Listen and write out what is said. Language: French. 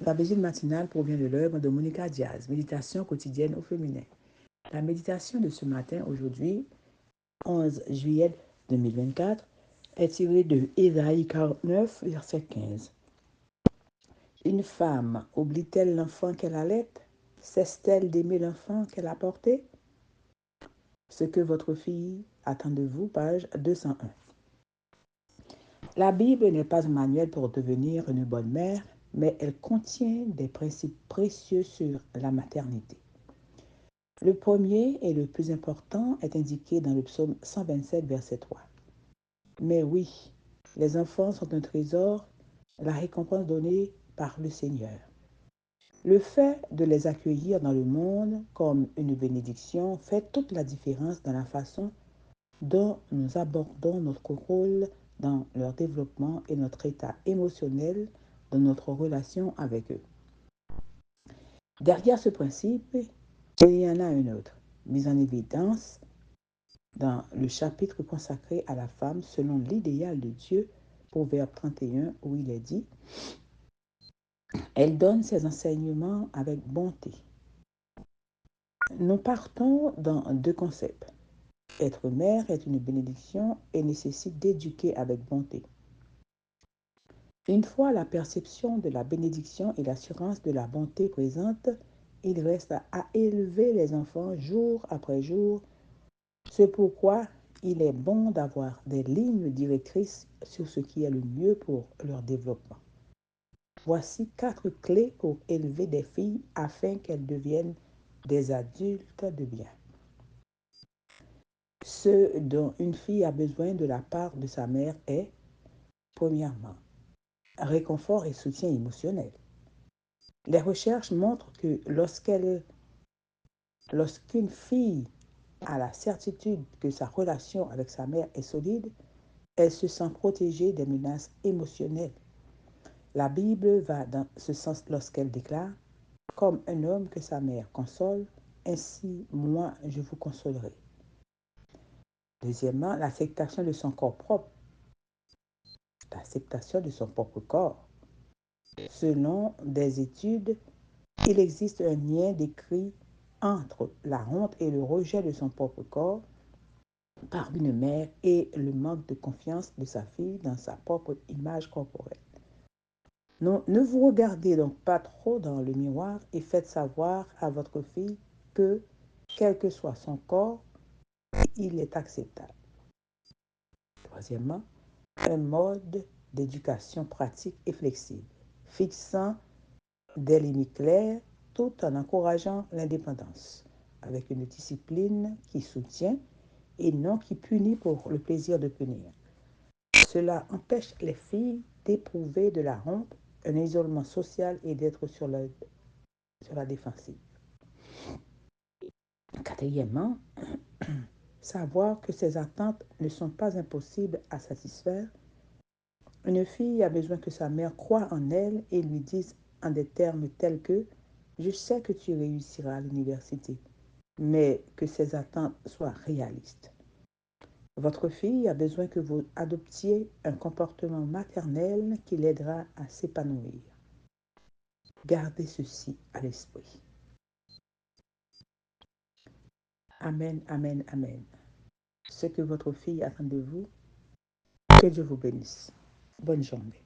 La vigile matinale provient de l'œuvre de Monica Diaz, Méditation quotidienne au féminin. La méditation de ce matin, aujourd'hui, 11 juillet 2024, est tirée de Ésaïe 49, verset 15. Une femme oublie-t-elle l'enfant qu'elle allait? Cesse-t-elle d'aimer l'enfant qu'elle a porté? Ce que votre fille attend de vous, page 201. La Bible n'est pas un manuel pour devenir une bonne mère, mais elle contient des principes précieux sur la maternité. Le premier et le plus important est indiqué dans le psaume 127, verset 3. Mais oui, les enfants sont un trésor, la récompense donnée par le Seigneur. Le fait de les accueillir dans le monde comme une bénédiction fait toute la différence dans la façon dont nous abordons notre rôle dans leur développement et notre état émotionnel dans notre relation avec eux. Derrière ce principe, il y en a un autre, mis en évidence dans le chapitre consacré à la femme selon l'idéal de Dieu, Proverbe 31, où il est dit « Elle donne ses enseignements avec bonté ». Nous partons dans deux concepts. Être mère est une bénédiction et nécessite d'éduquer avec bonté. Une fois la perception de la bénédiction et l'assurance de la bonté présente, il reste à élever les enfants jour après jour. C'est pourquoi il est bon d'avoir des lignes directrices sur ce qui est le mieux pour leur développement. Voici 4 clés pour élever des filles afin qu'elles deviennent des adultes de bien. Ce dont une fille a besoin de la part de sa mère est, premièrement, réconfort et soutien émotionnel. Les recherches montrent que lorsqu'une fille a la certitude que sa relation avec sa mère est solide, elle se sent protégée des menaces émotionnelles. La Bible va dans ce sens lorsqu'elle déclare « Comme un homme que sa mère console, ainsi moi je vous consolerai ». Deuxièmement, l'acceptation de son corps propre. L'acceptation de son propre corps. Selon des études, il existe un lien décrit entre la honte et le rejet de son propre corps par une mère et le manque de confiance de sa fille dans sa propre image corporelle. Non, ne vous regardez donc pas trop dans le miroir et faites savoir à votre fille que, quel que soit son corps, il est acceptable. Troisièmement, un mode d'éducation pratique et flexible, fixant des limites claires tout en encourageant l'indépendance, avec une discipline qui soutient et non qui punit pour le plaisir de punir. Cela empêche les filles d'éprouver de la honte, un isolement social et d'être sur la défensive. Quatrièmement, savoir que ses attentes ne sont pas impossibles à satisfaire. Une fille a besoin que sa mère croie en elle et lui dise en des termes tels que « Je sais que tu réussiras à l'université », mais que ses attentes soient réalistes. Votre fille a besoin que vous adoptiez un comportement maternel qui l'aidera à s'épanouir. Gardez ceci à l'esprit. Amen, amen, amen. Ce que votre fille attend de vous, que Dieu vous bénisse. Bonne journée.